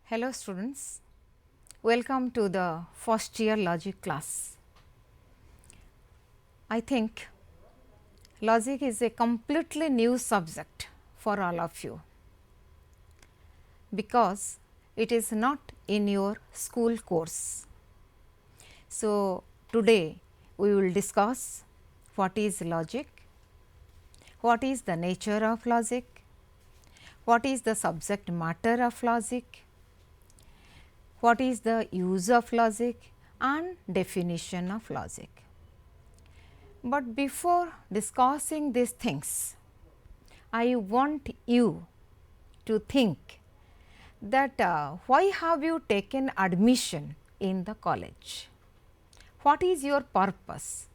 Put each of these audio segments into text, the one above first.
Hello students, welcome to the first year logic class. I think logic is a completely new subject for all of you, because it is not in your school course. So, today we will discuss what is logic, what is the nature of logic, what is the subject matter of logic, what is the use of logic and definition of logic. But before discussing these things, I want you to think that why have you taken admission in the college? What is your purpose?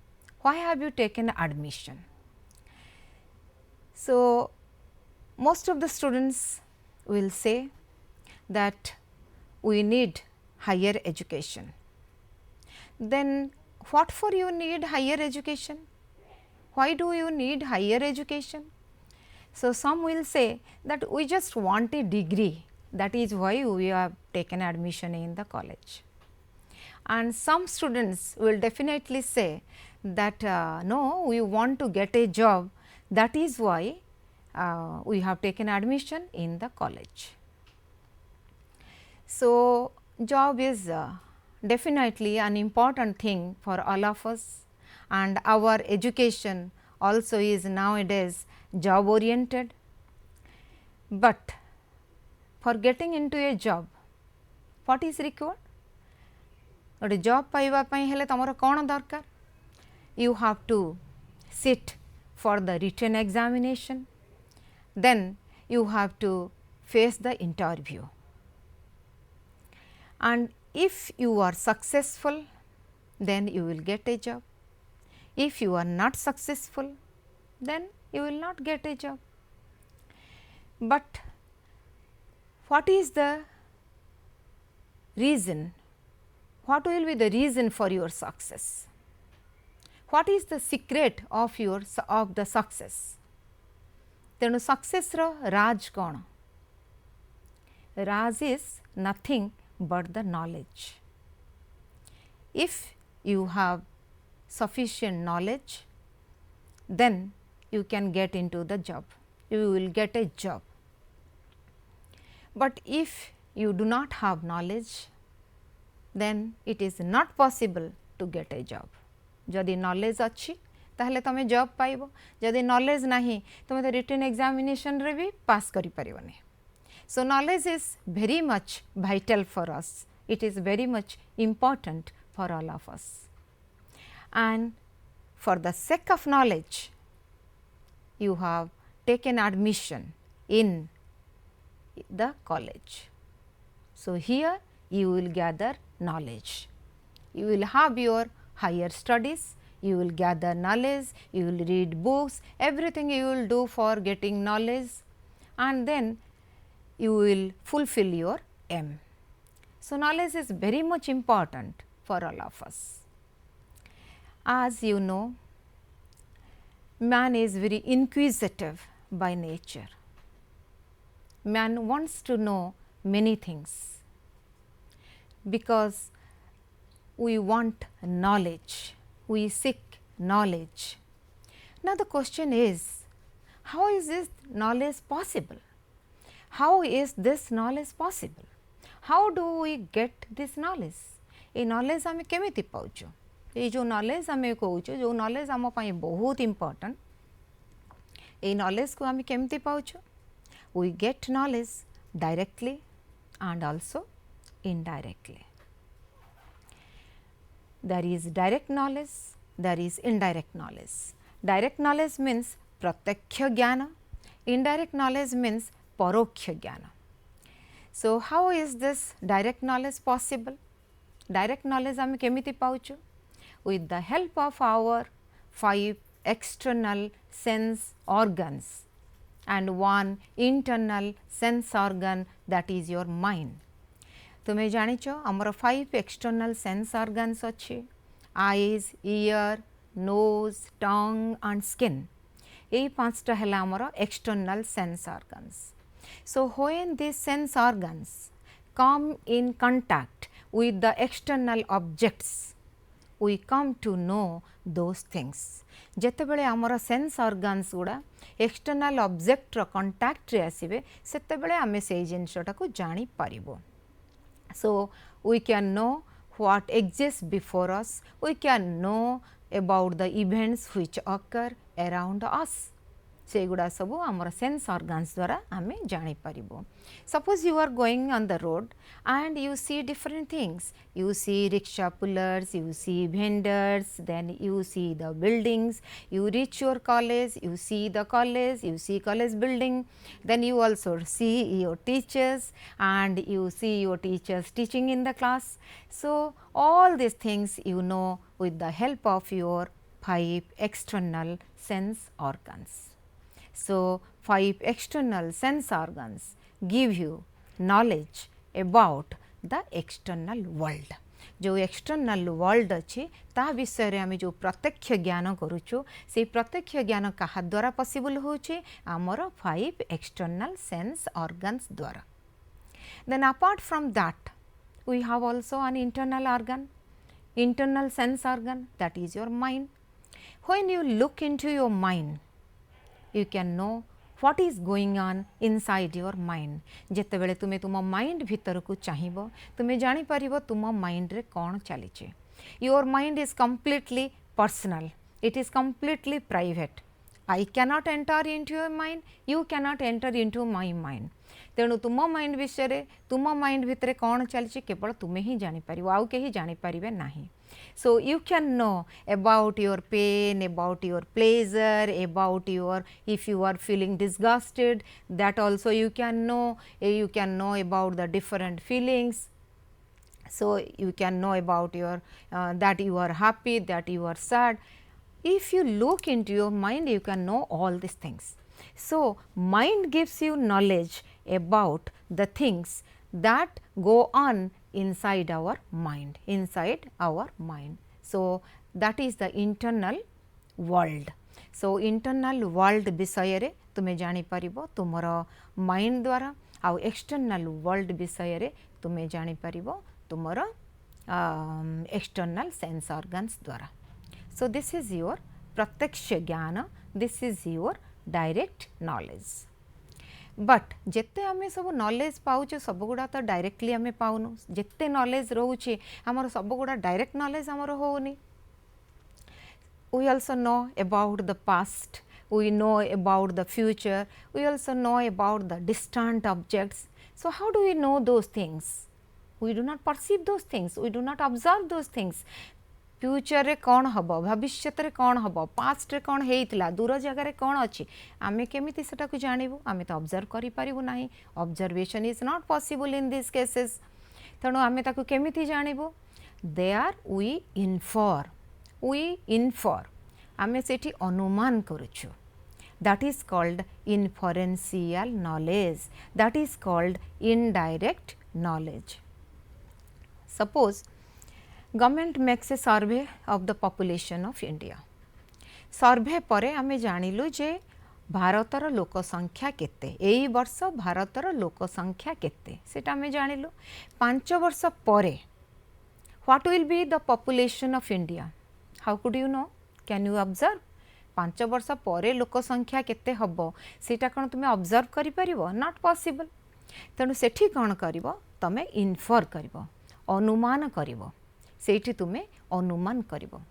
Why have you taken admission? So, most of the students will say that we need higher education. Then what for you need higher education? Why do you need higher education? So, some will say that we just want a degree, that is why we have taken admission in the college. And some students will definitely say that no, we want to get a job, that is why we have taken admission in the college. So, job is definitely an important thing for all of us, and our education also is nowadays job oriented. But for getting into a job, what is required? गोटे job पाइबापी हेले तुमर कौन दरकार? You have to sit for the written examination, then you have to face the interview, and if you are successful, then you will get a job. If you are not successful, then you will not get a job. But what is the reason? What will be the reason for your success? What is the secret of the success? तेणु success रो राज कौन? Raj is nothing but the knowledge. If you have sufficient knowledge, then you can get into the job, you will get a job. But if you do not have knowledge, then it is not possible to get a job. जदि knowledge अच्छी ताहले तमे job पाइबो, जदि knowledge नहीं तुमे तो written examination रे भी पास करि परिबनी. So, knowledge is very much vital for us, it is very much important for all of us, and for the sake of knowledge you have taken admission in the college. So, here you will gather knowledge, you will have your higher studies, you will gather knowledge, you will read books, everything you will do for getting knowledge, and then you will fulfill your aim. So, knowledge is very much important for all of us. As you know, man is very inquisitive by nature. Man wants to know many things, because we want knowledge, we seek knowledge. Now, the question is, how is this knowledge possible? How is this knowledge possible? How do we get this knowledge? ये knowledge आमे केमिति पाउचो? ये जो knowledge आमे कहूचो, जो knowledge आम पाई बहुत important, ये knowledge को आमे केमिति पाउचो? We get knowledge directly and also indirectly. There is direct knowledge, there is indirect knowledge. Direct knowledge means pratyakshya jnana, indirect knowledge means paroksha jnana. So, how is this direct knowledge possible? Direct knowledge आमे केमिति पाउचु? With the help of our 5 external sense organs and one internal sense organ, that is your mind. तुमे जानिच आमर 5 external sense organs अच्छे, eyes, ear, nose, tongue and skin. ये 5टा है आमर external sense organs. So, when these sense organs come in contact with the external objects, we come to know those things. ଯେତେବେଳେ ଆମର ସେନ୍ସ ଅର୍ଗାନ୍ସ ଗୁଡ଼ା external ଅବଜେକ୍ଟର କଣ୍ଟାକ୍ଟରେ ଆସିବେ ସେତେବେଳେ ଆମେ ସେଇ ଜିନିଷଟାକୁ ଜାଣିପାରିବୁ. So we can know what exists before us, we can know about the events which occur around us. सेगुड़ा सब आमर सेन्स ऑर्गन्स द्वारा आम जापर. Suppose you are going on the road and you see different things. You see rickshaw pullers, you see vendors, then you see the buildings. You reach your college, you see the college, you see college building. Then you also see your teachers and you see your teachers teaching in the class. So all this things you know with the help of your 5 external sense organs. So 5 external sense organs give you knowledge about the external world. जो external world अच्छी ता विषय रे आमे जो प्रत्यक्ष ज्ञान करूछु से प्रत्यक्ष ज्ञान कहा द्वारा पॉसिबल होचे आमर 5 external sense organs द्वारा. Then apart from that we have also an internal organ, internal sense organ, that is your mind. When you look into your mind, you can know what is going on inside your mind. जेतेबेले तुमे तुम mind भीतर को चाहिबो तुमे जानि परिबो तुम mind रे कोन चलीचे. Your mind is completely personal, it is completely private. I cannot enter into your mind, you cannot enter into my mind. तेणु तुम माइंड विषय तुम माइंड भितर कौन चलछि केवल तुम्हें ही जानि परिबो, आउ केही जानि परिबे नाही. So you can know about your pain, about your pleasure, about your, if you are feeling disgusted, that also you can know. You can know about the different feelings. So you can know about your that you are happy, that you are sad. If you look into your mind, you can know all these things. So mind gives you knowledge about the things that go on inside our mind, inside our mind. So that is the internal world. So internal world विषय रे तुमे जानि परिबो तुमर mind द्वारा, आउ external world विषय रे तुमे जानि परिबो तुमर एक्सटर्नल सेंस ऑर्गन्स द्वारा. So this is your प्रत्यक्ष ज्ञान, this is your direct knowledge. But जिते आम सब नॉलेज पाऊे सब गुड़ा तो डायरेक्टली आम पाऊनु. जिते नॉलेज रोचे आमर सब गुड़ा डायरेक्ट नॉलेज आमर होनी. We also know about the past, we know about the future, we also know about the distant objects. So how do we know those things? We do not perceive those things, we do not observe those things. Future रे कौन हम, भविष्य रे कौन हम, past रे कौन हेइतला, दूर जगह रे कौन अच्छी, आमे केमिति सेटा को जानिबु? आमे तो ऑब्जर्व करि पारिबु नाही. Observation is not possible in this cases. तेणु आमे ताकू केमिति जानिबु? दे आर वी इनफॉर आमे सेठी अनुमान करूछु. That is called inferential knowledge, that is called indirect knowledge. Suppose government makes a survey of the population of India. Survey परे आमे जानिलु जे भारतर लोक संख्या केते, एई वर्ष भारतर लोक संख्या केते सेटा आमे जानिलु. 5 वर्ष परे what will be the population of India? How could you know? Can you observe? 5 वर्ष परे लोक संख्या केते हबो सेटा कोन तुमे ऑब्जर्व करि परिबो? Not possible. तेणु सेठी कोन करिवो? तमे इनफर करिवो, अनुमान करिवो. सेठी तुमे अनुमान करिवो.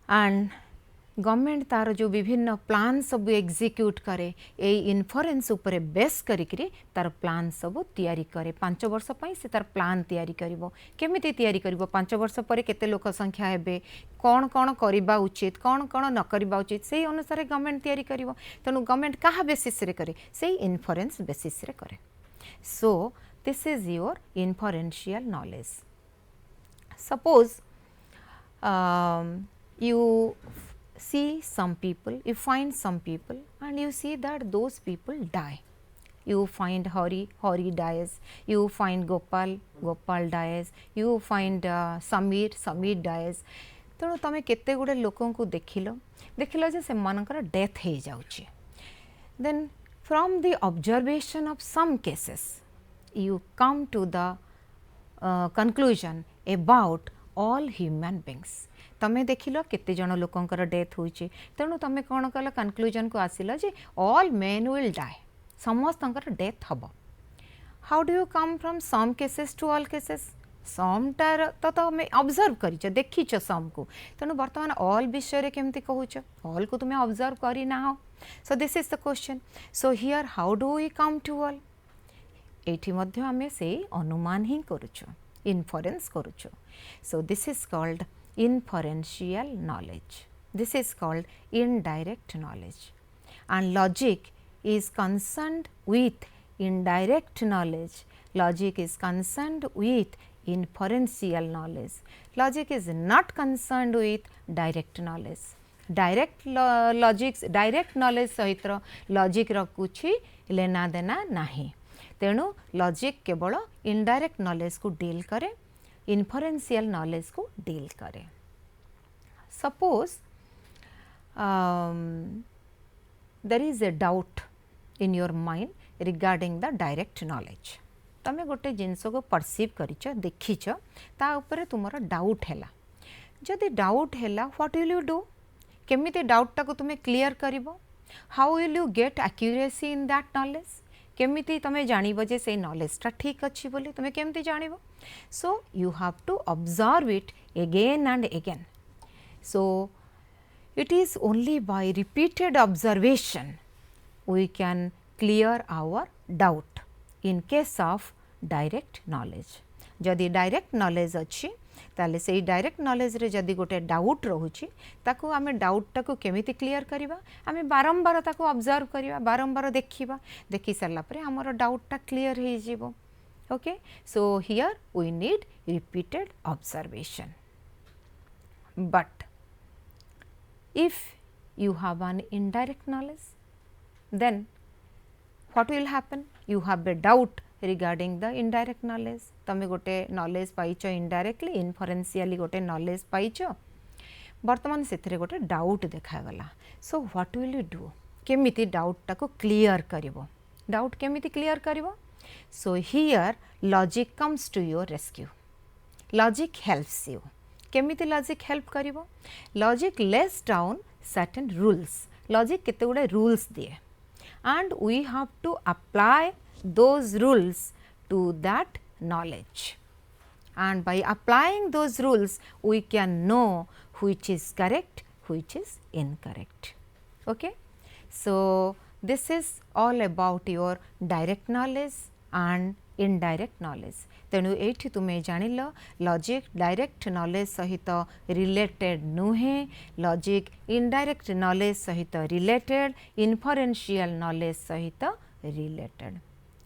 एंड गवर्नमेंट तार जो विभिन्न प्लान सब एग्जीक्यूट करे ए इन्फरेंस उपरे बेस करिकरी तार प्लान सब तैयारी करे. 5 वर्ष पई से तार प्लान तैयारी करिवो. केमिति तैयारी करिवो? 5 वर्ष परे केते लोक संख्या हेबे, कौन कौन करिबा उचित, कौन कौन न करिबा उचित, सेही अनुसार गवर्नमेंट तैयारी करिवो. तेणु गवर्नमेंट कहा बेसिस रे करे? सेही इन्फरेंस बेसिस रे करे. So this is your inferential knowledge. Suppose you see some people, you find some people and you see that those people die. You find Hari dies, you find Gopal dies, you find Samir dies. तेणु तुम केते गुड़े लोकों को देखिल जे से मानकर death हो जाउची. Then from the observation of some cases you come to the conclusion about all human beings. तमे देखिल केते जन लोकंकर डेथ होइचे तेणु तमे कौन कल कनक्लूजन को आसिल जे ऑल मेन विल डाई समस्तंकर डेथ हब. How do you come from some cases to all cases समटार तो तुम ऑब्जर्व करिच देखिच सम को तेणु बर्तमान ऑल विषय केमती कहूच ऑल को तुम्हें ऑब्जर्व करी ना हो. So this is the question. So here how do we come to all एठी मध्य आमे से अनुमान ही करूछु इनफरेंस करूछु. So this is called inferential knowledge. This is called indirect knowledge, and logic is concerned with indirect knowledge. Logic is concerned with inferential knowledge. Logic is not concerned with direct knowledge. Direct logic direct knowledge सहित logic रो कुछ लेना देना नहीं. तेणु logic केवल indirect knowledge को deal करे, inferential knowledge को डील करे. Suppose there is a doubt in your mind regarding the direct knowledge. तमे गोटे जिनस को परसीव करिच देखिच ता ऊपर तुमर डाउट हैला. जदि डाउट हैला व्हाट विल यू डू केमिति डाउट टा को तुमे क्लियर करिवो. How will you get accuracy in that knowledge केमिति तमे जानिबो जे से नॉलेज टा ठीक अछि बोली तुमे केमिति जानिबो. So you have to observe it again and again. So it is only by repeated observation we can clear our doubt in case of direct knowledge. जदि डायरेक्ट नॉलेज अच्छी ताले से डायरेक्ट नॉलेज रे जदि गोटे डाउट रोची ताकू आमे doubt टाकू केमिति क्लियर करिबा आमे बारंबार ताकू ऑब्जर्व करिबा बारंबार देखिबा देखि सरला परे हमर डाउट टा क्लियर हे जिवो. Okay so here we need repeated observation. But if you have an indirect knowledge, then what will happen? You have a doubt regarding the indirect knowledge. तमे गोटे knowledge पाइचो indirectly inferentially गोटे knowledge पाइचो वर्तमान सेथिरे गोटे doubt देखा गला. So what will you do केमिति doubt टाको clear करिवो डाउट केमिति क्लियर करिवो. So here logic comes to your rescue. Logic helps you. केमिति लॉजिक हेल्प करिवो. Logic lays down certain rules. Logic केते गुडे रूल्स दिए and we have to apply those rules to that knowledge, and by applying those rules we can know which is correct which is incorrect. Okay, so this is all about your direct knowledge and indirect knowledge. तेणु एठी तुमे जानिल logic direct knowledge सहित related नुहे logic indirect knowledge सहित related इनफरेंशियल knowledge सहित related.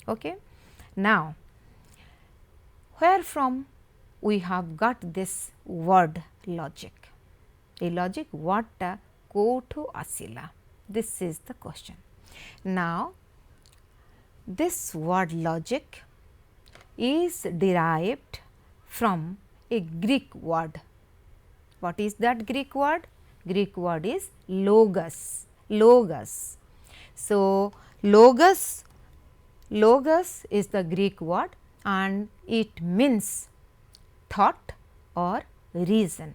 Okay now where from we have got this word logic. A logic what कोठु आसिला this is the question. Now this word logic is derived from a Greek word. What is that Greek word? Greek word is logos. Logos. So logos is the Greek word and it means thought or reason.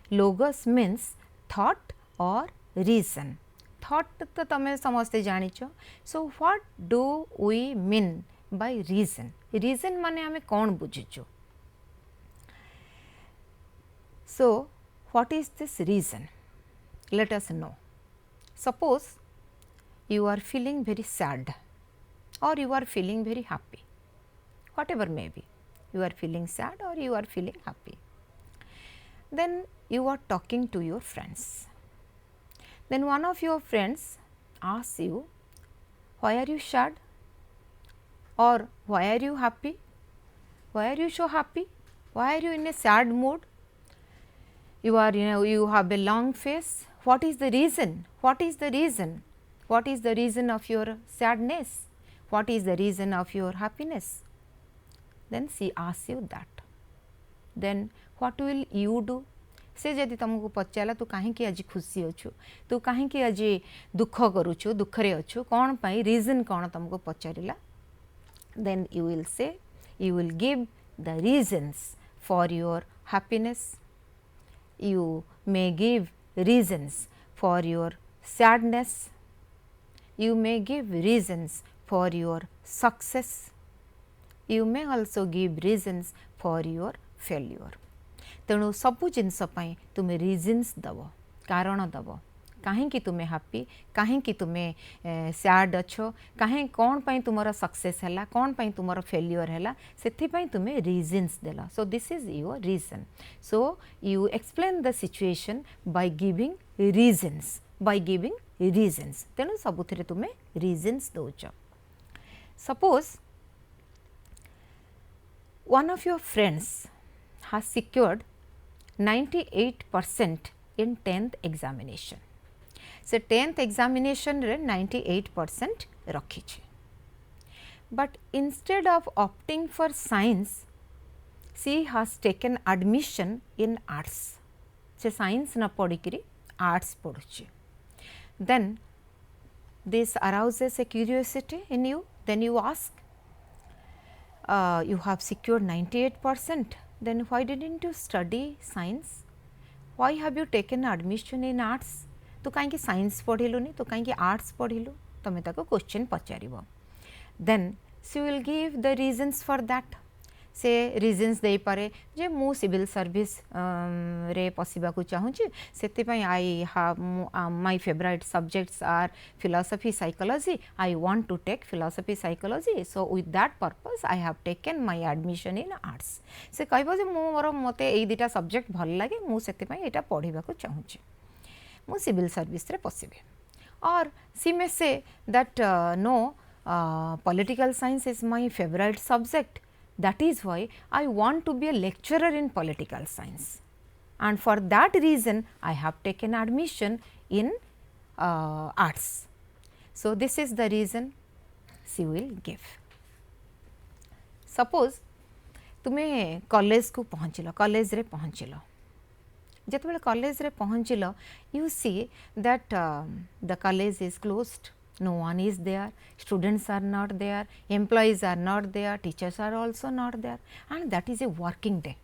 Logos means thought or reason. Thought तो तमे समझते जानिचो. So what do we mean by reason? Reason माने हमें कौन बुझिचो. So what is this reason? Let us know. Suppose you are feeling very sad or you are feeling very happy, whatever may be, you are feeling sad or you are feeling happy. Then you are talking to your friends. Then one of your friends asks you, why are you sad? Or why are you happy? Why are you so happy? Why are you in a sad mood? You are, you have a long face. What is the reason? What is the reason? What is the reason of your sadness? What is the reason of your happiness? Then she asks you that. Then what will you do? से जदि तुमको पचाला तू कहीं आज खुशी अच्छु तू कहीं आज दुख करुचु दुखरे अच्छु कौन पाई रीजन कौन तुमको पचारिला. then you will say, you will give the reasons for your happiness. You may give reasons for your sadness. You may give reasons for your success. You may also give reasons for your failure. तेणु सबु जिनस पई तुमे regions दब, कारण दब, कहीं तुमे happy, कहीं तुमे सैड अच्छो, कहीं कौन पई तुमरा सक्सेस हैला, कौन पई तुमरा फेल्योर हैला, सेथि पई तुमे रीजन्स देला. So this is your reason. So you explain the situation by giving reasons, by giving reasons. तेणु सबुथिरे तुमे रीजन्स दोच. Suppose one of your friends has secured 98% in 10th examination. से 10th examination रे 98% रखी छे. But instead of opting for science, she has taken admission in arts. से science न पढ़ी करी arts पढ़ुची. Then this arouses a curiosity in you. Then you ask, you have secured 98%, then why didn't you study science? Why have you taken admission in arts? तो कहीं science पढ़िलुनी, तो कहीं arts पढ़िलु, तमें ताको क्वेश्चन पचारिबो. Then she will give the reasons for that. Say reasons दे पारे जे मु सिविल सर्विस रे पसिबा को चाहूची, सेति पई I have my favourite subjects are philosophy psychology. I want to take philosophy psychology, so with that purpose I have taken my admission in arts. से कहबो जे मु मोर मते एई दिटा सब्जेक्ट भल लागे, मु सेति पई एटा पढिबा को चाहूची, मु सिविल सर्विस रे पसिबे. और she may say that no, political science is my favorite subject. That is why I want to be a lecturer in political science, and for that reason I have taken admission in arts. So this is the reason she will give. Suppose तुमे college को पहुँचल, college रे पहुँचल, जितेबाला college रे पहुँचल, you see that the college is closed. No one is there, students are not there, employees are not there, teachers are also not there, and that is a working day.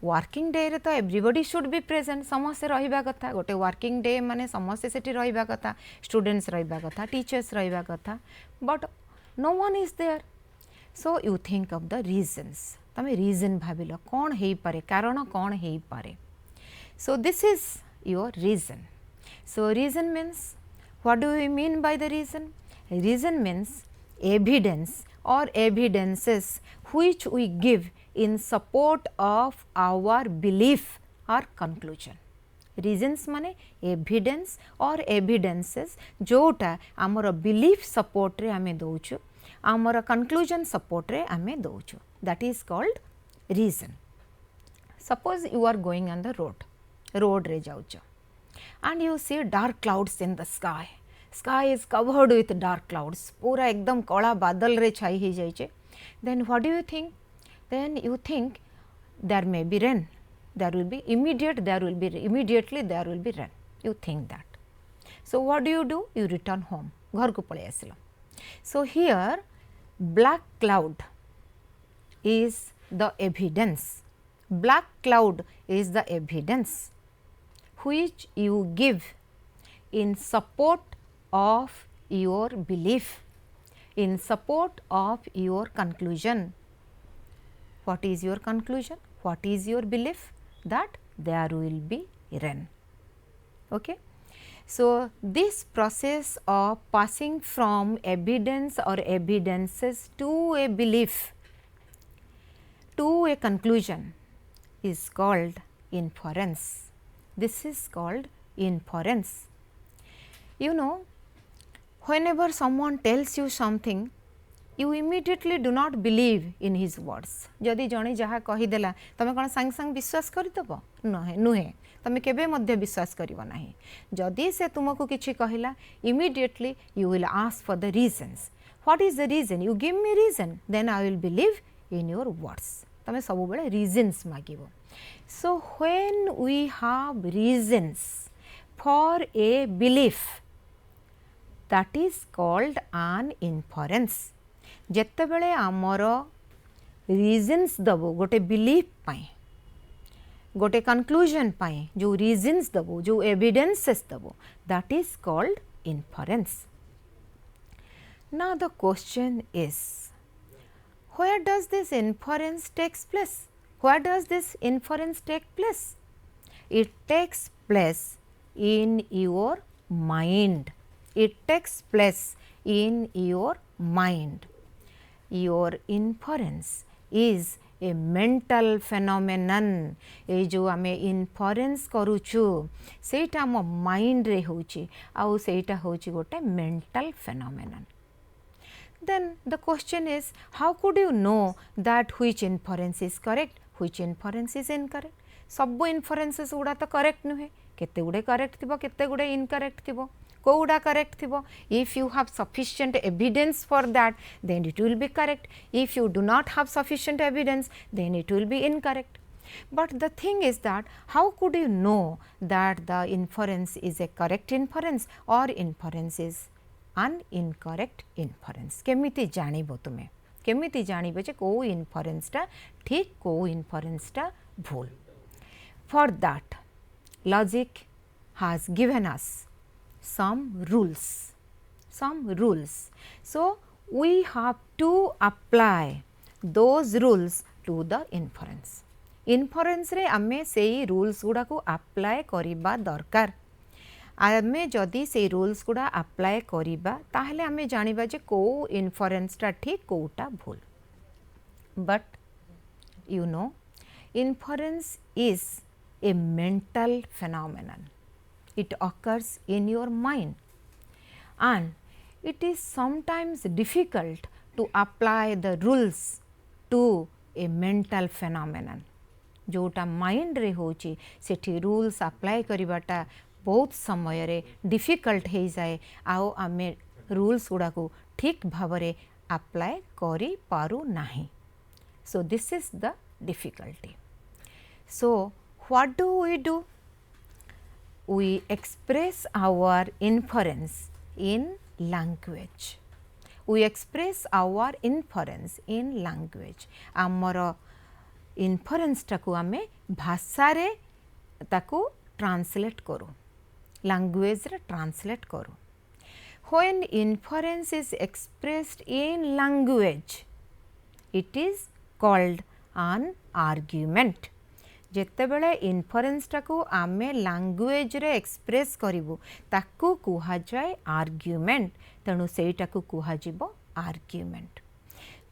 Working day रे तो everybody should be present, समस्ते रहिबा कथा. गोटे working day माने समस्ते सेठी रहिबा कथा, students रहिबा कथा, teachers रहिबा कथा, but no one is there. So you think of the reasons. तमे reason भाबिलो कौन हेई पारे, कारण कौन हेई पारे. So this is your reason. So reason means, what do we mean by the reason? Reason means evidence or evidences which we give in support of our belief or conclusion. Reasons माने evidence or evidences जोटा आमर belief support रे आमे दोउछु, आमर conclusion support रे आमे दोउछु. That is called reason. Suppose you are going on the road रे जाउछो, and you see dark clouds in the sky. Sky is covered with dark clouds, पूरा एकदम कला बादल रे छाई ही जाइछे. Then what do you think? Then you think there may be rain, there will be immediately there will be rain. You think that. So what do? You return home, घर को पळे आसिलो. So here black cloud is the evidence. Black cloud is the evidence which you give in support of your belief, in support of your conclusion. What is your conclusion? What is your belief? That there will be rain. Okay. So this process of passing from evidence or evidences to a belief, to a conclusion, is called inference. This is called inference. You know, whenever someone tells you something, you immediately do not believe in his words. जदि जणे जहा कहि देला तमे कोन संग संग विश्वास करि दबो नुहे, तमे केबे मध्य विश्वास करिवो नाही. जदि से तुमको किछि कहिला, immediately you will ask for the reasons. What is the reason? You give me reason, then I will believe in your words. तमे सब बेले reasons मागिबो. So when we have reasons for a belief, that is called an inference. जेतेबेले आमर regions दबो गोटे belief पाए गोटे conclusion पाए जो रीजन्स दबो जो एविडेंसेस दबो that is called inference. Now the question is, where does this inference takes place? Where does this inference take place? It takes place in your mind. It takes place in your mind. Your inference is a mental phenomenon. ए जो आमे इन्फरेन्स करूछु सेटा आम mind रे होची आउ सेटा होची गोटे mental phenomenon. Then the question is, how could you know that which inference is correct, which inference is incorrect? सब inferences गुड़ा तो correct नुहे, केते गुड़े correct थिबो, केते गुड़े incorrect थिबो, कोउडा correct थिबो. If you have sufficient evidence for that, then it will be correct. If you do not have sufficient evidence, then it will be incorrect. But the thing is that how could you know that the inference is a correct inference or inference is an incorrect inference? केमिति जानिबो तुमे, केमिति जानिबो जे को इन्फरेन्स टा ठीक को इन्फरेन्स टा भूल. For that logic has given us some rules, some rules. So we have to apply those rules to the inference. Inference रे आमे सेई rules गुडा को apply करिबा दरकार. आमे जदि से रूल्स गुड़ा अप्लाई करिबा ताहले आमे जानिबा जे को इन्फरेन्स टा ठीक कोटा भूल. But you know inference is a mental phenomenon. It occurs in your mind and it is sometimes difficult to apply the rules to a mental phenomenon. जोटा माइंड रे होची सेठी रूल्स अप्लाई करिबाटा बहुत समय रे डिफिकल्ट हो जाए आओ आमे रूल्स गुड़ा को ठीक भावरे अप्लाई करी पारू नाही. So this is the difficulty. So what do we do? We express our inference in language. We express our inference in language. आमर इन्फरेन्स टाकू आमे भाषा रे ताकू ट्रांसलेट करू, language रे translate करो. When inference is expressed in language, it is called an argument. जेतेबेले इन्फरेन्स टाकू आमे लैंग्वेज रे एक्सप्रेस करिवु ताकू कुहा जाय आर्ग्युमेंट. तेणु सेटाकू कुहा जिवो आर्ग्युमेंट.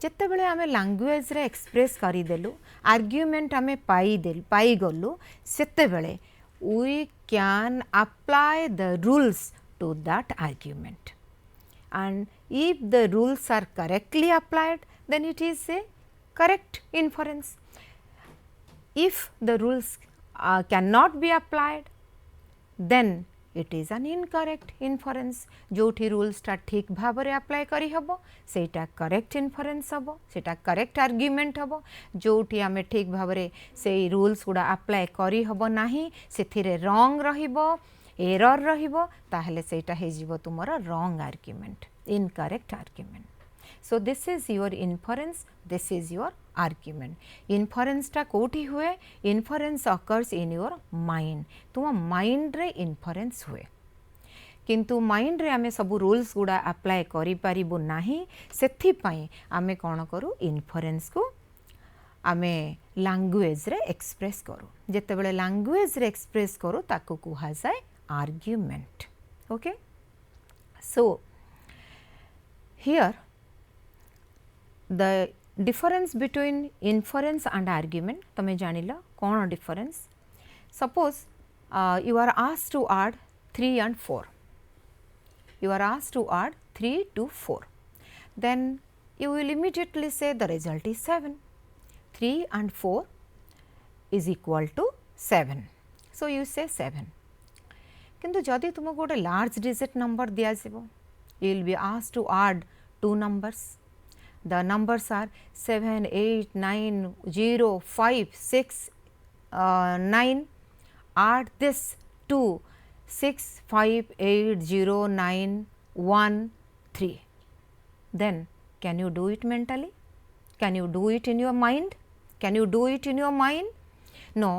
जेतेबेले आमे लैंग्वेज रे एक्सप्रेस करि देलु आर्ग्युमेंट आमे पाई गलु सेतेबेले we can apply the rules to that argument, and if the rules are correctly applied then it is a correct inference. If the rules cannot be applied then it is an incorrect inference. जोठी rules टा ठीक Bhavre apply करी हबो सेटा correct inference हबो, सेटा correct argument हबो. जोठी आमे ठीक भावरे से rules गुड़ा apply करी हबो नाही सेथिरे wrong रहिबो, error रहिबो ताहले सेटा हे जिवो तुमरा wrong argument, incorrect argument. So this is your inference, this is your argument. Inference टा कोठी हुए? Inference occurs in your mind. तुम माइंड रे inference हुए, किंतु माइंड रे आमे सब रूल्स गुड़ा अप्लाई करि परिबो नाही. सेथि पई आमे कोन करू? इन्फरेन्स को आमे लैंग्वेज रे एक्सप्रेस करू. जेतेबेले लैंग्वेज रे एक्सप्रेस करू ताको कुहा जाय argument. Okay, so here the difference between inference and argument तमे जानिला कौन difference. Suppose you are asked to add 3 and 4. You are asked to add 3 to 4. Then you will immediately say the result is 7. 3 and 4 is equal to 7. So you say 7. किंतु जदि तुमको गोटे large digit number दिया जिवो, you will be asked to add 2 numbers. The numbers are 7, 8, 9, 0, 5, 6, 9. Add this to 6, 5, 8, 0, 9, 1, 3. Then Can you do it mentally? Can you do it in your mind? Can you do it in your mind? No,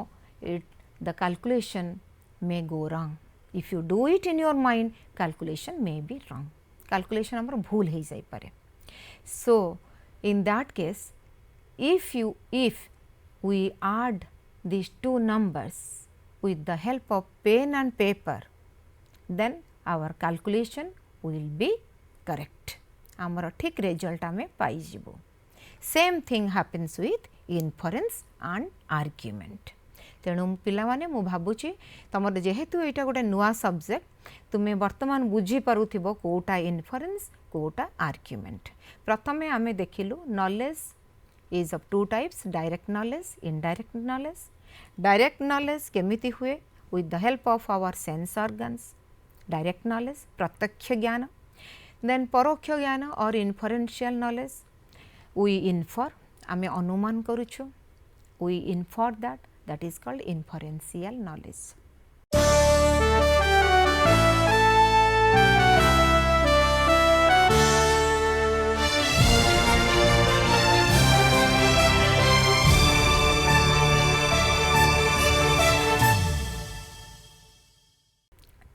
the calculation may go wrong. If you do it in your mind, calculation may be wrong. Calculation amar bhul hei jai pare. So, in that case, if we add these two numbers with the help of pen and paper, then our calculation will be correct. आमर ठीक result आमे पाई जिवो. Same thing happens with inference and argument. तेणु पिला माने मु भाबुची तमर जेहेतु एटा गोटे नुआ सब्जेक्ट तुमे वर्तमान बुझी पारुथिबो कोटा इन्फरेन्स कोटा आर्ग्युमेंट. प्रथमे आमे देखिलु knowledge is of two types, direct knowledge, indirect knowledge. Direct knowledge केमिति हुए with the help of our sense organs. Direct knowledge प्रत्यक्ष ज्ञान. देन परोक्ष ज्ञान और इन्फरेन्शियल नॉलेज वी इन्फर आमे अनुमान करूछु. We infer that is called inferential knowledge.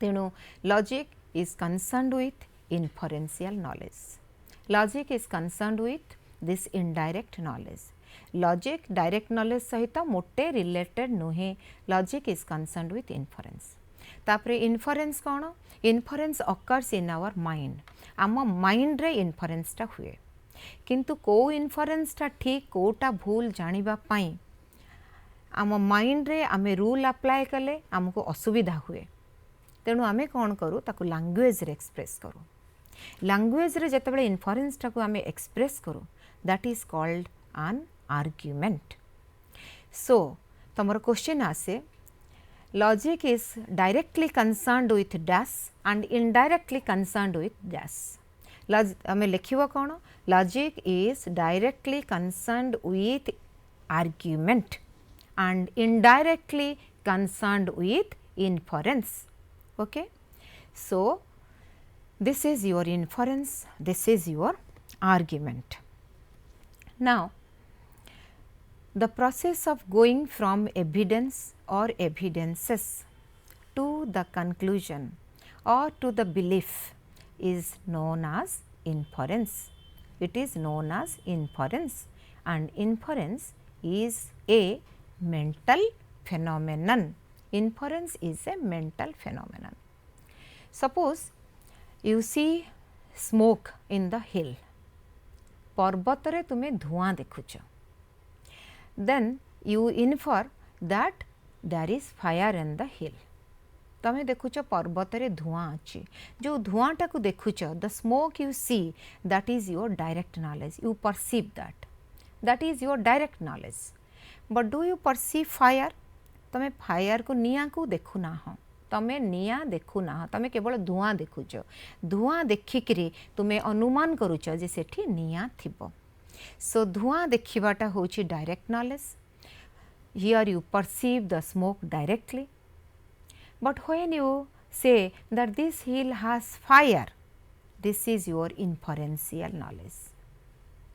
तेणु logic is concerned with inferential knowledge. Logic is concerned with this indirect knowledge. Logic direct knowledge सहित मोटे related नुहे. Logic is concerned with inference. तापरे inference कौन? Inference occurs in our mind. आम mind रे inference टा हुए. किंतु को inference टा ठीक कोटा भूल जानिबा पाई आम माइंड रे आमे रूल अप्लाई कले आमको असुविधा हुए. तेणु आमे कौन करूँ ताकू लैंग्वेज रे एक्सप्रेस करूँ. लैंग्वेज रे जेतेबेले इन्फरेन्स टाकू आमे एक्सप्रेस करूँ that is called an argument. So तमर क्वेश्चन आसे logic is directly concerned with dash and indirectly concerned with dash. आमे लिखिबो कोन? Logic is directly concerned with argument and indirectly concerned with inference. Okay, so this is your inference, this is your argument. Now the process of going from evidence or evidences to the conclusion or to the belief is known as inference. It is known as inference, and inference is a mental phenomenon. Inference is a mental phenomenon. Suppose you see smoke in the hill. पर्वत रे तुमे धुआं देखुच. Then you infer that there is fire in the hill. तमे देखुच पर्वत रे धुआं अछि. जो धुआं टाकू देखुच, the smoke you see, that is your direct knowledge. You perceive that. That is your direct knowledge. But do you perceive fire? तमे fire को निया को देखु ना हो. तमे निया देखु ना हो. तमे केवल धुआं देखुच. धुआं देखिकरी तुमे अनुमान करूच जे सेठी निया थिबो. सो धुआं देखिबाटा होची direct knowledge. Here you perceive the smoke directly. But when you say that this hill has fire, this is your inferential knowledge,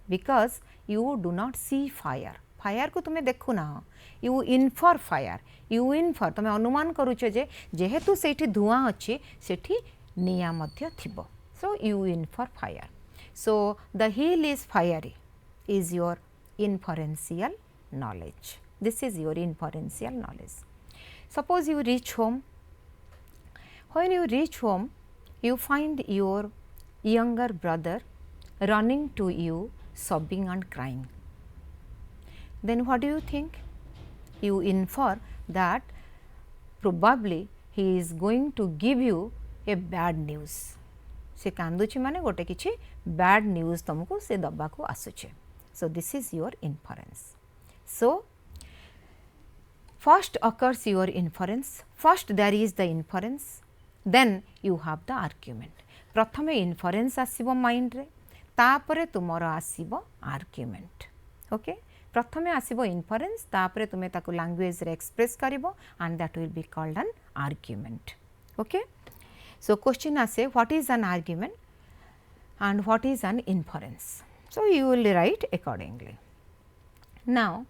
because you do not see fire. Fire को तुम्हें देखु ना. You infer fire. You infer तुम्हें अनुमान करूच जे जेहेतु सेठी धुआं अच्छी सेठी निया मध्य थिबो. So you infer fire. So the hill is fiery is your inferential knowledge. This is your inferential knowledge. Suppose you reach home. When you reach home you find your younger brother running to you sobbing and crying. Then what do you think? You infer that probably he is going to give you a bad news. से कांदुची माने गोटे किछि bad news तुमको से दबा को आसुचे. So this is your inference. So first occurs your inference. First there is the inference. Then you have the argument. प्रथमे inference आसीबो mind रे, तापरे तुमरो आसीबो argument. ओके, प्रथमे आसीबो inference, तापरे तुमे ताको लैंग्वेज रे express करिवो and that will be called an argument. Okay, so question आसे what is an argument and what is an inference. So, you will write accordingly. Now,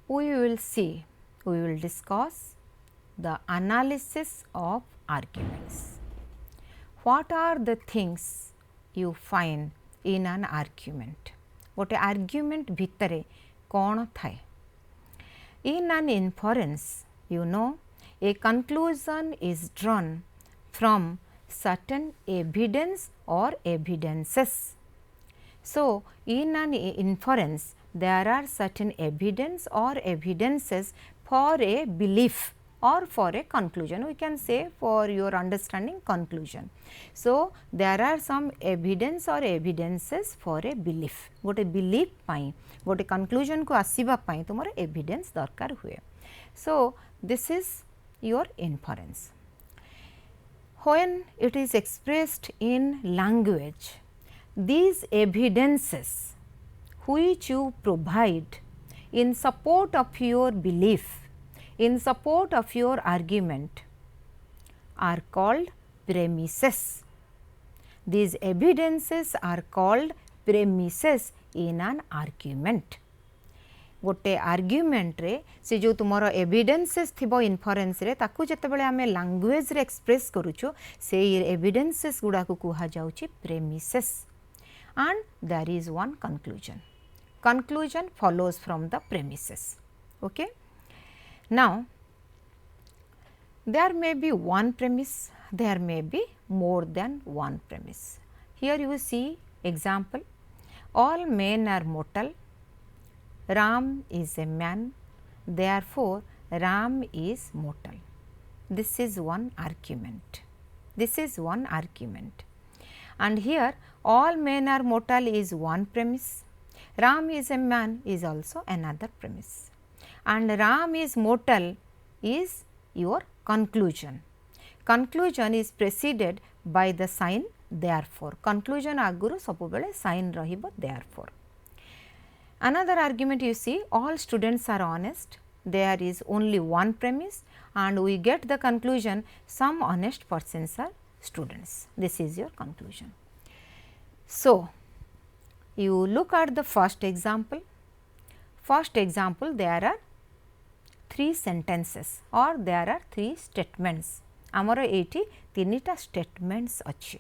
we will discuss the analysis of arguments. What are the things you find in an argument? What argument भितरे कौन थाए? In an inference, you know, a conclusion is drawn from certain evidence or evidences. So, in an inference, there are certain evidence or evidences for a belief or for a conclusion. We can say for your understanding conclusion. So, there are some evidence or evidences for a belief. गोटे belief पाई गोटे conclusion को आसीबा पाई तुमर evidence दरकार हुए. So, this is your inference. When it is expressed in language, these evidences which you provide in support of your belief, in support of your argument, are called premises. These evidences are called premises in an argument. गोटे argument रे से जो तुमर evidences थिबो इन्फरेन्स रे ताकू जेतेबेले आमे language रे एक्सप्रेस करूछु से एविडेंसेस गुडा को कुहा जाउची premises and there is one conclusion. Conclusion follows from the premises. Okay. Now, there may be one premise, there may be more than one premise. Here you see example, all men are mortal, Ram is a man, therefore Ram is mortal. This is one argument. This is one argument. And here all men are mortal is one premise, Ram is a man is also another premise, and Ram is mortal is your conclusion. Conclusion is preceded by the sign therefore. Conclusion aguru सबुबेले sign रहिबो therefore. Another argument you see, all students are honest, there is only one premise and we get the conclusion some honest persons are students. This is your conclusion. So, you look at the first example. First example, there are 3 sentences or there are 3 statements. आमर eighty 3टा statements अच्छी.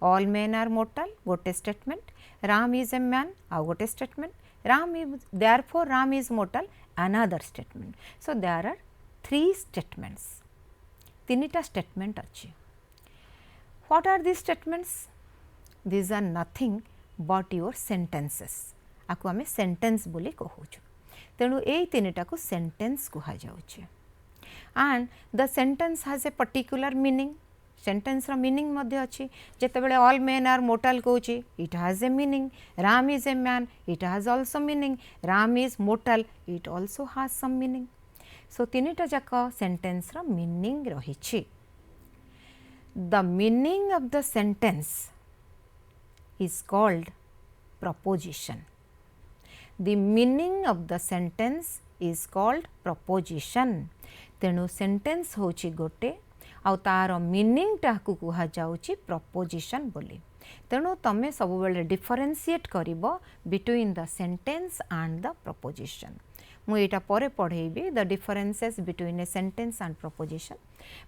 All men are mortal, गोटे statement. Ram is a man, आउ गोटे statement. Ram is, therefore Ram is mortal, another statement. So, there are 3 statements. 3टा statement अच्छी. What are these statements? These are nothing but your sentences. आकु आमे sentence बोली कहूछु. तेणु एई 3टा को sentence कुहा जाउछि. And the sentence has a particular meaning. Sentence रा meaning मध्ये अछि. जेतेबेले all men are mortal कहूछि, it has a meaning. Ram is a man, it has also meaning. Ram is mortal, it also has some meaning. So 3टा जाक sentence रा meaning रहिछि. The meaning of the sentence is called proposition. The meaning of the sentence is called proposition. तेणु sentence होछि गोटे आउ तार meaning टाकू कुहा जाउछि proposition बोली. तेणु तमे सब बेले differentiate करिवो between the sentence and the proposition. मु एटा परे पढेबी the differences between a sentence and proposition.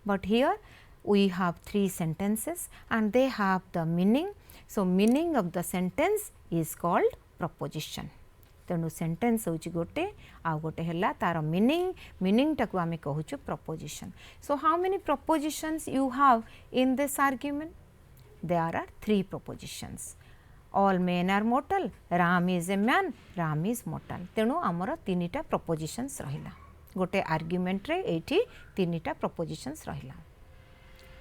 But here we have 3 sentences and they have the meaning. So, meaning of the sentence is called proposition. तेणु sentence होछि गोटे आउ गोटे हला तार meaning टाकू आमे कहूछु proposition. So, how many propositions you have in this argument? There are 3 propositions. All men are mortal, Ram is a man, Ram is mortal. तेणु आमर 3टा propositions रहिला. गोटे argument रे एठी 3टा propositions रहिला.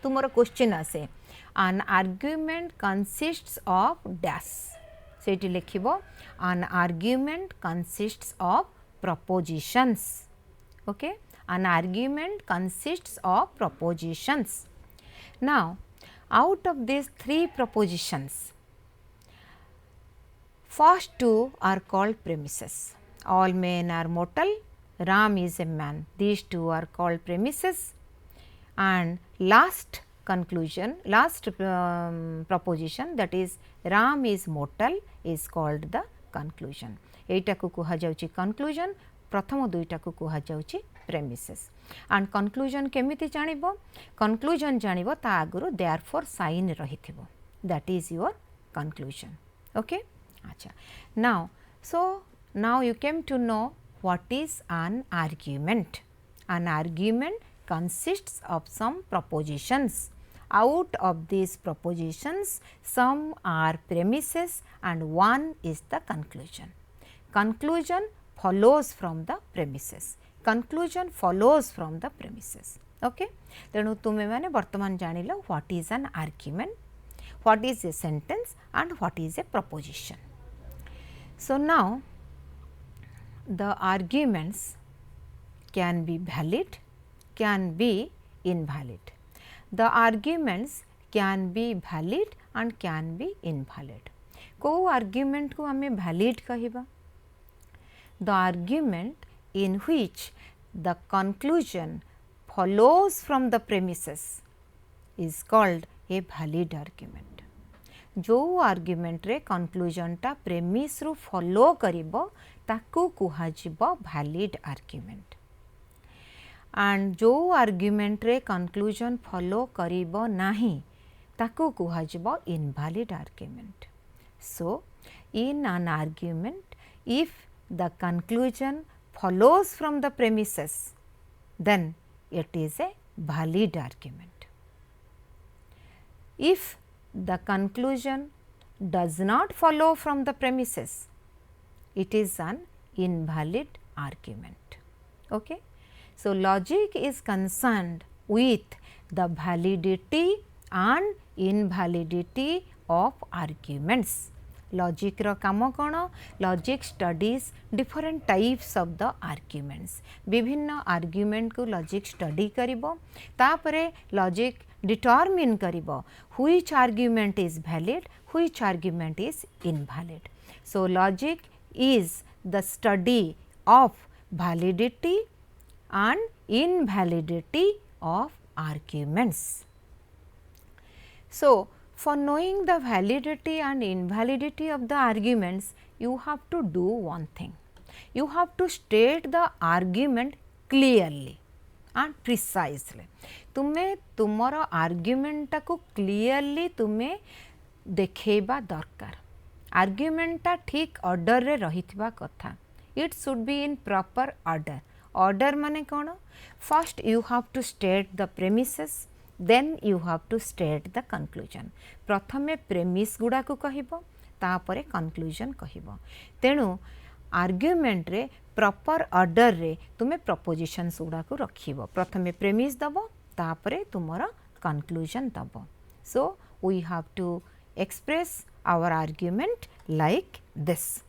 तुमर क्वेश्चन आसे an argument consists of dash. Sethi लिखिबो an argument consists of propositions. Okay, an argument consists of propositions. Now, out of these 3 propositions, first 2 are called premises. All men are mortal, Ram is a man. These 2 are called premises. And last conclusion, last proposition, that is Ram is mortal is called the conclusion. एटा को कुहा जाउची conclusion, प्रथम दुईटा को कुहा जाउची premises. And conclusion केमिति जानिबो? conclusion जानिबो ता आगुरु therefore sign रहिथिबो, that is your conclusion. Okay, acha. Now you came to know what is an argument. An argument consists of some propositions. Out of these propositions, some are premises and one is the conclusion. Conclusion follows from the premises. Conclusion follows from the premises. Okay? तेणु तुमे माने वर्तमान जानिलो what is an argument, what is a sentence and what is a proposition. So now the arguments can be valid, can be invalid. The arguments can be valid and can be invalid. को argument को हमें valid कहिबा? The argument in which the conclusion follows from the premises is called a valid argument. जो argument रे conclusion टा premise रु follow करिबो ताकू कुहा जिवो valid argument. And जो argument रे conclusion follow करिबो नाही ताकू कुहा जिवो invalid argument. So in an argument, if the conclusion follows from the premises, then it is a valid argument. If the conclusion does not follow from the premises, it is an invalid argument. Okay? So logic is concerned with the validity and invalidity of arguments. Logic ro kamo kono? Logic studies different types of the arguments. विभिन्न argument को logic study करिबो, तापरे logic determine करिबो which argument is valid, which argument is invalid. So logic is the study of validity and invalidity of arguments. So for knowing the validity and invalidity of the arguments, you have to do one thing. You have to state the argument clearly and precisely. तुमे तुमर argument टा को clearly तुमे देखेबा दरकार. Argument टा ठीक order रे रहितबा कथा. It should be in proper order. Order माने कोन? First you have to state the premises, then you have to state the conclusion. प्रथमे premise गुडा को कहिबो, तापरे conclusion कहिबो. तेणु argument रे proper order रे तुमे propositions गुडा को रखिबो. प्रथमे premise दबो, तापरे तुमरा conclusion दबो. So we have to express our argument like this.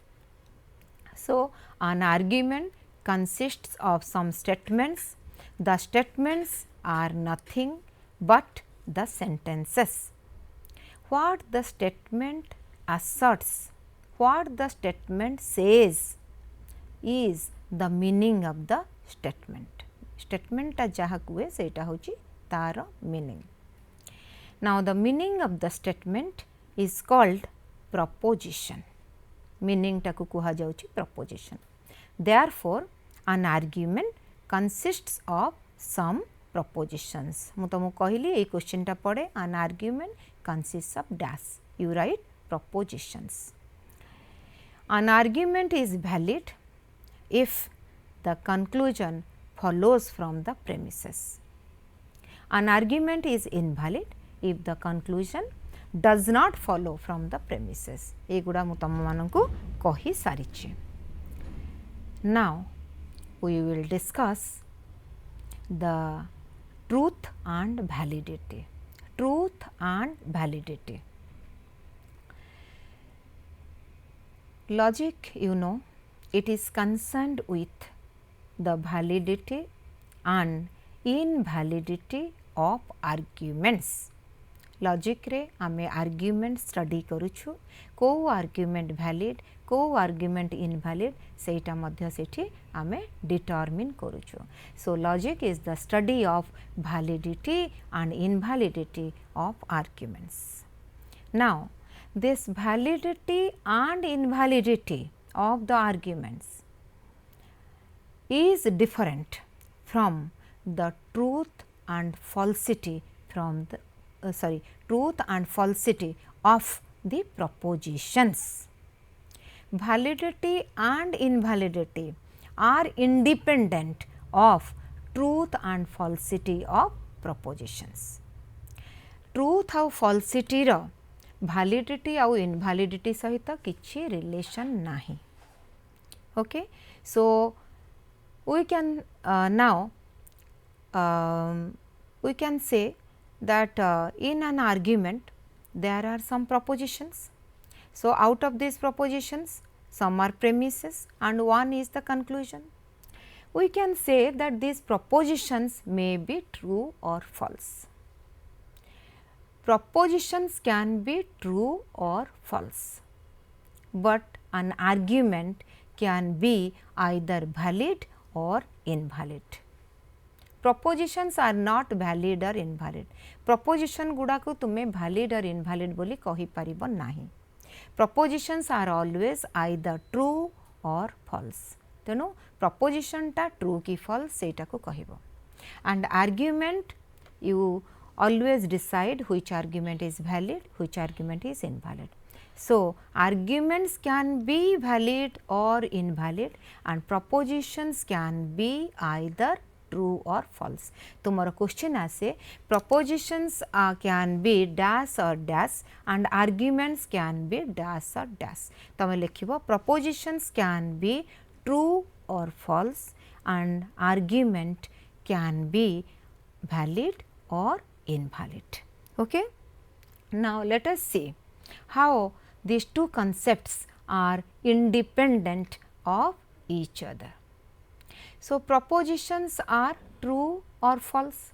So an argument consists of some statements. The statements are nothing but the sentences. What the statement asserts, what the statement says is the meaning of the statement. Statement टा जहा कुए सेटा होची तार meaning. Now the meaning of the statement is called proposition. Meaning टा को कुहा जाउची proposition. Therefore an argument consists of some propositions. मु तुमको कहली ए क्वेश्चन टा पड़े an argument consists of dash. You write propositions. An argument is valid if the conclusion follows from the premises. An argument is invalid if the conclusion does not follow from the premises. एगुड़ा मु तम मानकु कहि सारिछि. Now we will discuss the truth and validity. Truth and validity. Logic, you know, it is concerned with the validity and invalidity of arguments. Logic रे आमे argument study करूछु को argument valid को argument invalid सेटा मध्य सेठी आमे determine करूछु. So logic is the study of validity and invalidity of arguments. Now this validity and invalidity of the arguments is different from the truth and falsity from the truth and falsity of the propositions. Validity and invalidity are independent of truth and falsity of propositions. Truth और falsity रो validity और invalidity सहित किछि relation नाही. Okay, so we can now we can say that in an argument there are some propositions. So out of these propositions some are premises and one is the conclusion. We can say that these propositions may be true or false. Propositions can be true or false, but an argument can be either valid or invalid. Propositions are not valid or invalid. Proposition गुड़ा को तुम्हें valid or invalid बोली कही परिबो नाही. Propositions are always either true or false. तेनो proposition टा true की false सेटा को कहिबो. And argument you always decide which argument is valid, which argument is invalid. So arguments can be valid or invalid and propositions can be either true or false. तुम्हारा question आसे propositions can be dash or dash and arguments can be dash or dash. तमे लिखिबो propositions can be true or false and argument can be valid or invalid. Okay. Now let us see how these two concepts are independent of each other. So propositions are true or false.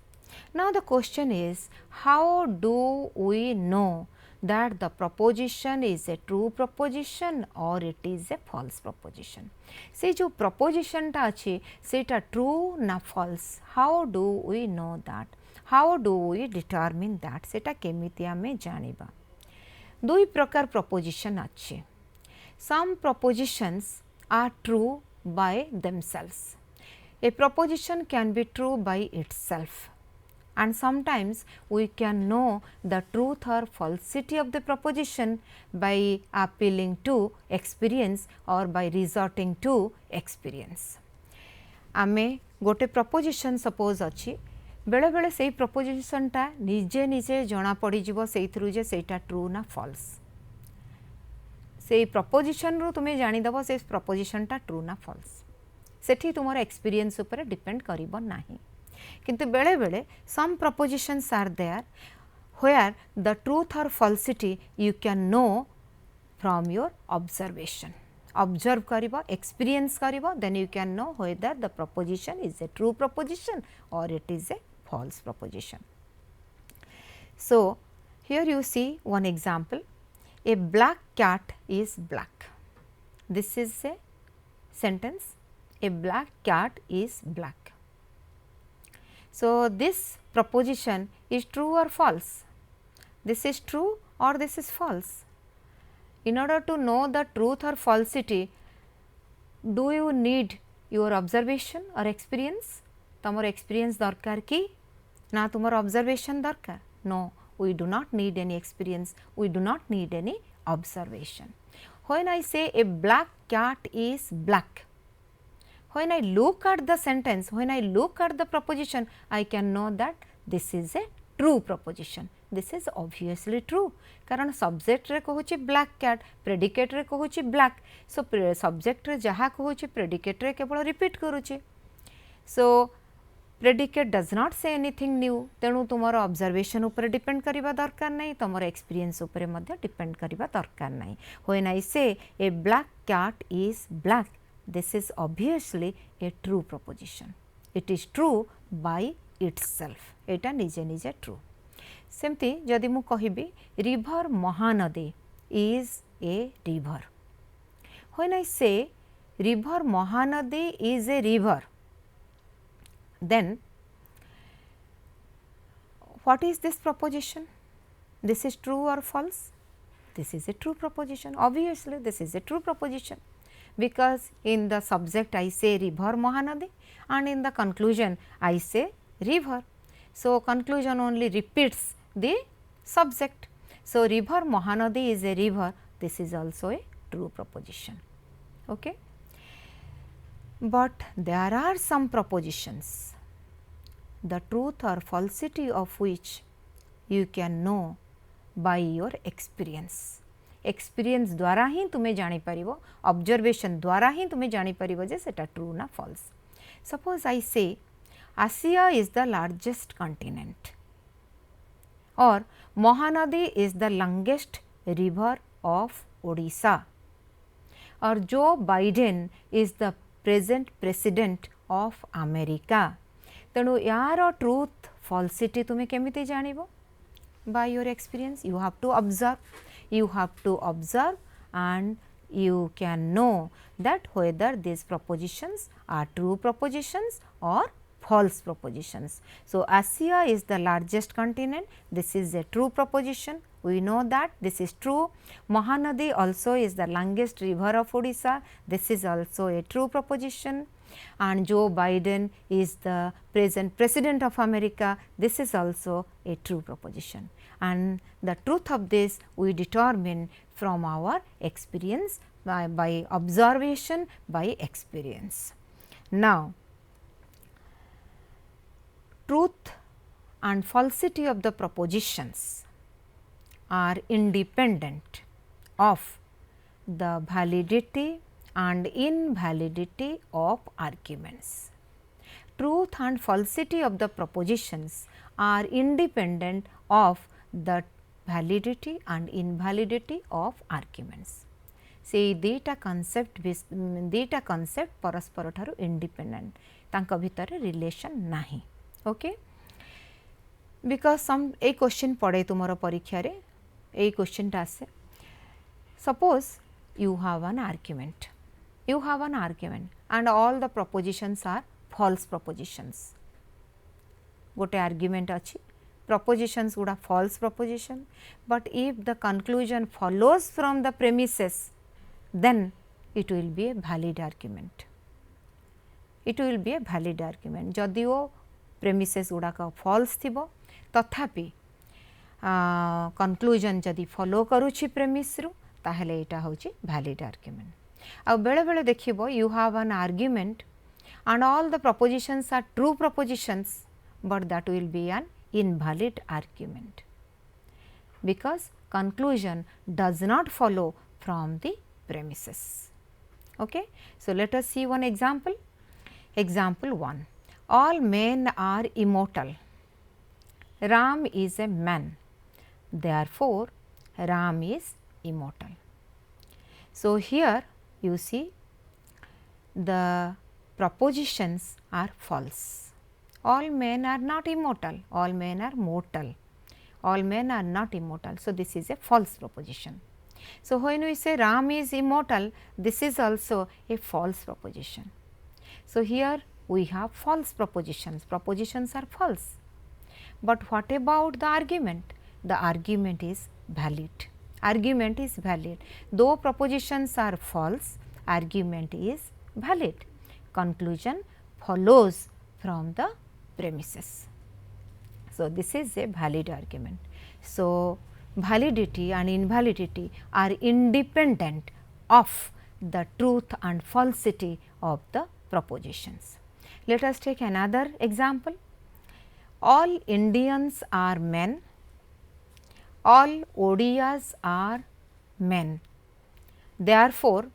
Now the question is, how do we know that the proposition is a true proposition or it is a false proposition? से जो proposition टा अच्छी सेटा true ना false, how do we know that? How do we determine that? सेटा केमिति आमे जानिबा. दुई प्रकार proposition अच्छी. Some propositions are true by themselves. A proposition can be true by itself, and sometimes we can know the truth or falsity of the proposition by appealing to experience or by resorting to experience. आमे गोटे proposition suppose अच्छी बेले बेले से proposition टा निजे निजे जना पड़ी जीवो सेइथरु जे सेटा ट्रू ना फॉल्स. से proposition रो तुम्हें जानी दबो से proposition टा ट्रू ना फॉल्स. सेठी तुमर एक्सपीरियंस ऊपर डिपेंड करिबो नाही. किंतु बेले बेले some propositions are there where the truth or falsity you can know from your observation. Observe karibo, experience karibo, then you can know whether the proposition is a true proposition or it is a false proposition. So here you see one example. A black cat is black. This is a sentence. A black cat is black. So this proposition is true or false? This is true or this is false? In order to know the truth or falsity, do you need your observation or experience? तमर experience दरकार की ना तुमर observation दरकार? No, we do not need any experience, we do not need any observation. When I say a black cat is black, when I look at the sentence, when I look at the proposition, I can know that this is a true proposition. This is obviously true. कारण subject रे कहूची black cat, predicate रे कहूची black. So subject रे जहाँ कहूची predicate रे केवल repeat करूची. So predicate does not say anything new. तेणु तुमर observation ऊपर depend करिबा दरकार नहीं, तुमर experience ऊपर मध्य depend करिबा दरकार नहीं. When I say a black cat is black, this is obviously a true proposition. It is true by itself. एटा निजे निजे true. सेमती जदि मु कहिबी river Mahanadi is a river, when I say river Mahanadi is a river, then what is this proposition? This is true or false? This is a true proposition. Obviously this is a true proposition, because in the subject I say river Mahanadi and in the conclusion I say river. So, conclusion only repeats the subject. So, river Mahanadi is a river, this is also a true proposition. Okay. But there are some propositions, the truth or falsity of which you can know by your experience. Experience द्वारा ही तुम्हें जानी परिबो, observation द्वारा ही तुम्हें जानी परिबो जे सेटा true ना false. Suppose I say Asia is the largest continent और Mahanadi is the longest river of Odisha और Joe Biden is the present president of America. तेणु यार ट्रूथ फॉल्सिटी तुम्हें केमिति जानिबो? By your experience. You have to observe, you have to observe and you can know that whether these propositions are true propositions or false propositions. So, Asia is the largest continent, this is a true proposition, we know that this is true. Mahanadi also is the longest river of Odisha, this is also a true proposition, and Joe Biden is the present president of America, this is also a true proposition. And the truth of this we determine from our experience by observation, by experience. Now, truth and falsity of the propositions are independent of the validity and invalidity of arguments. Truth and falsity of the propositions are independent of the validity and invalidity of arguments. से दीटा concept परस्पर ठारू independent, तांका भितर relation नाही. Okay, because some ए question पड़े तुमर परीक्षा रे, ए क्वेश्चन टा आसे. Suppose you have an argument and all the propositions are false propositions. गोटे आर्ग्युमेंट अच्छी, propositions गुड़ा false proposition, but if the conclusion follows from the premises, then it will be a valid argument. It will be a valid argument. जदि वो premises गुड़ा का false थिबो तथापि conclusion जदि follow करूछि premise रु ताहेले एटा होछि valid argument. अब बेले बेले देखिबो you have an argument and all the propositions are true propositions, but that will be an invalid argument because conclusion does not follow from the premises. Okay. So, let us see one example. Example 1. All men are immortal. Ram is a man. Therefore, Ram is immortal. So, here you see the propositions are false. All men are not immortal, all men are mortal, all men are not immortal. So, this is a false proposition. So, when we say Ram is immortal, this is also a false proposition. So, here we have false propositions, propositions are false. But what about the argument? The argument is valid. Argument is valid. Though propositions are false, argument is valid. Conclusion follows from the premises. So, this is a valid argument. So, validity and invalidity are independent of the truth and falsity of the propositions. Let us take another example. All Indians are men, all Odias are men. Therefore,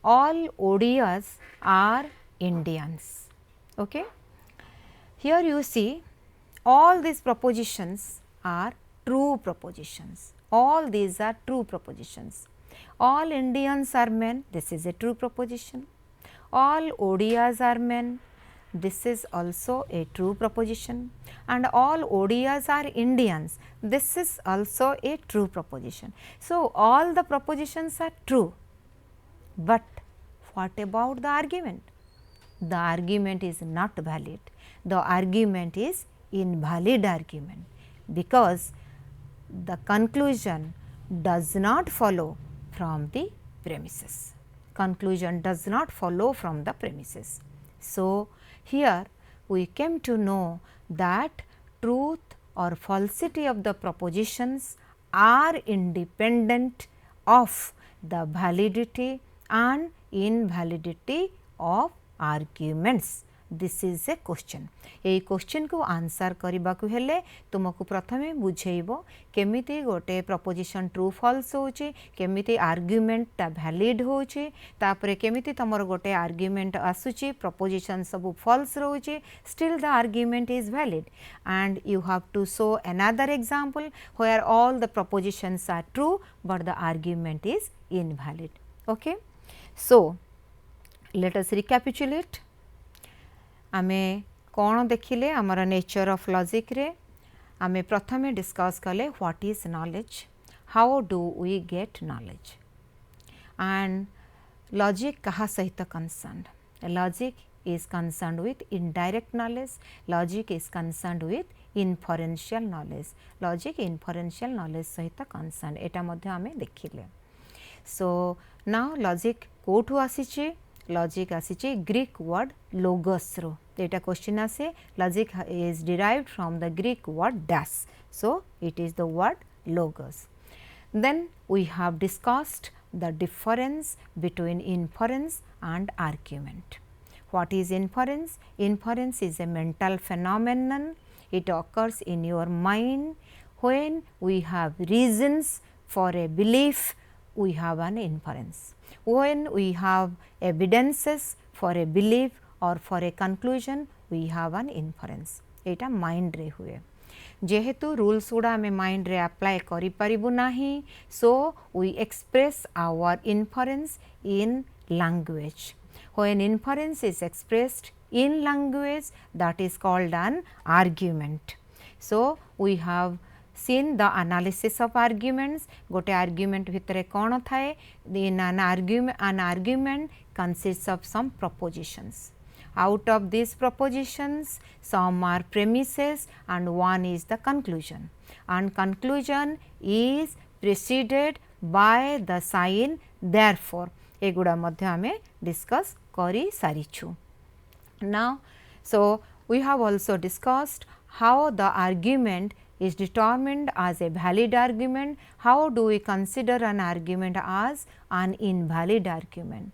all Odias are Indians. Okay. Here you see all these propositions are true propositions, all these are true propositions. All Indians are men, this is a true proposition. All Odias are men, this is also a true proposition, and all Odiyas are Indians, this is also a true proposition. So, all the propositions are true, but what about the argument? The argument is not valid, the argument is invalid argument, because the conclusion does not follow from the premises. Conclusion does not follow from the premises. So, here we came to know that truth or falsity of the propositions are independent of the validity and invalidity of arguments. This is a question. A question को answer करबा को हेले तुमको प्रथमे बुझेइबो केमिति गोटे preposition true false होची, केमिति आर्गुमेंट ता वैलिड होची, तापरे केमिति तमर गोटे आर्गुमेंट आसुची प्रपोजिशन सब फॉल्स रहउची, still the argument is valid, and you have to show another example where all the propositions are true but the argument is invalid. Okay, so let us recapitulate. आमे कौन देखिले आमर nature of logic रे आमे प्रथमे discuss कले what is knowledge, how do we get knowledge, and logic कहा सहित concern. Logic is concerned with indirect knowledge, logic is concerned with inferential knowledge, logic inferential knowledge सहित concerned. एटा मध्ये आमे देखिले. So now logic कोठु आसीची? Logic आसीची Greek word logos रो. एटा क्वेश्चन आसे logic is derived from the Greek word dash, so it is the word logos. Then we have discussed the difference between inference and argument. What is inference? Inference is a mental phenomenon. It occurs in your mind when we have reasons for a belief, we have an inference. When we have evidences for a belief or for a conclusion, we have an inference. Etah mind रे हुए. जेहेतु rules गुड़ा आमे mind रे apply करि परिबु नाही, so we express our inference in language. When inference is expressed in language, that is called an argument. So we have seen the analysis of arguments. गोटे argument भितरे कौन थाए? In an argument consists of some propositions. Out of these propositions, some are premises and one is the conclusion. And conclusion is preceded by the sign therefore. एगुड़ा मध्य आमे discuss करी सारिछु. Now, so we have also discussed how the argument is determined as a valid argument. How do we consider an argument as an invalid argument?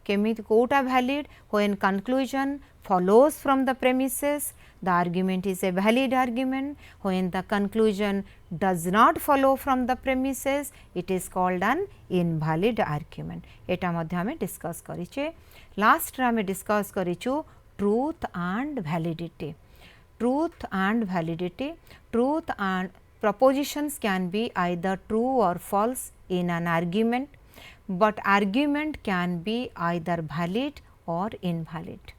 केमिति Kota valid? When conclusion follows from the premises, the argument is a valid argument. When the conclusion does not follow from the premises, it is called an invalid argument. एटा मध्ये हमें discuss करिचे. Last रे हमें discuss करिछु truth and validity. Truth and validity. Truth and propositions can be either true or false in an argument, but argument can be either valid or invalid.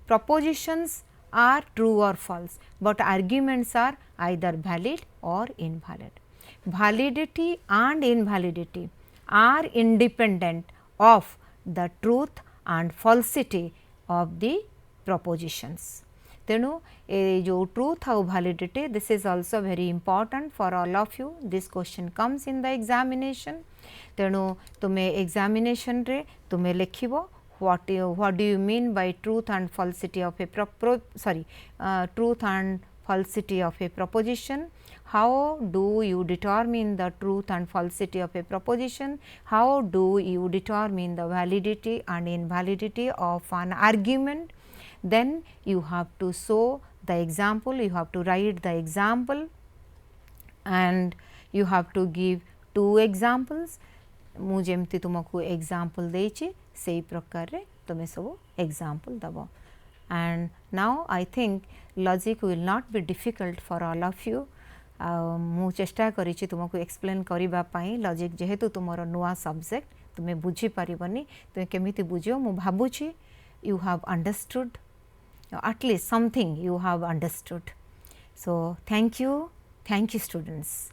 Propositions are true or false, but arguments are either valid or invalid. Validity and invalidity are independent of the truth and falsity of the propositions. तेणु ए जो truth और validity, this is also very important for all of you. This question comes in the examination. तेणु तुमे examination रे तुमे लिखिबो what do you mean by truth and falsity of a truth and falsity of a proposition. How do you determine the truth and falsity of a proposition? How do you determine the validity and invalidity of an argument? Then you have to show the example, you have to write the example, and you have to give two examples. मु जेमती तुमको example देछि सेही प्रकार रे तुमे सब example दबो. And now I think logic will not be difficult for all of you. मु चेष्टा करिछि तुमको एक्सप्लेन करिबा पई. लॉजिक जेहेतु तुमरो नुआ सब्जेक्ट तुमे बुझी परिबनी, तुमे केमिति बुझियो मु भाबुछि you have understood. at least something you have understood. So, thank you students.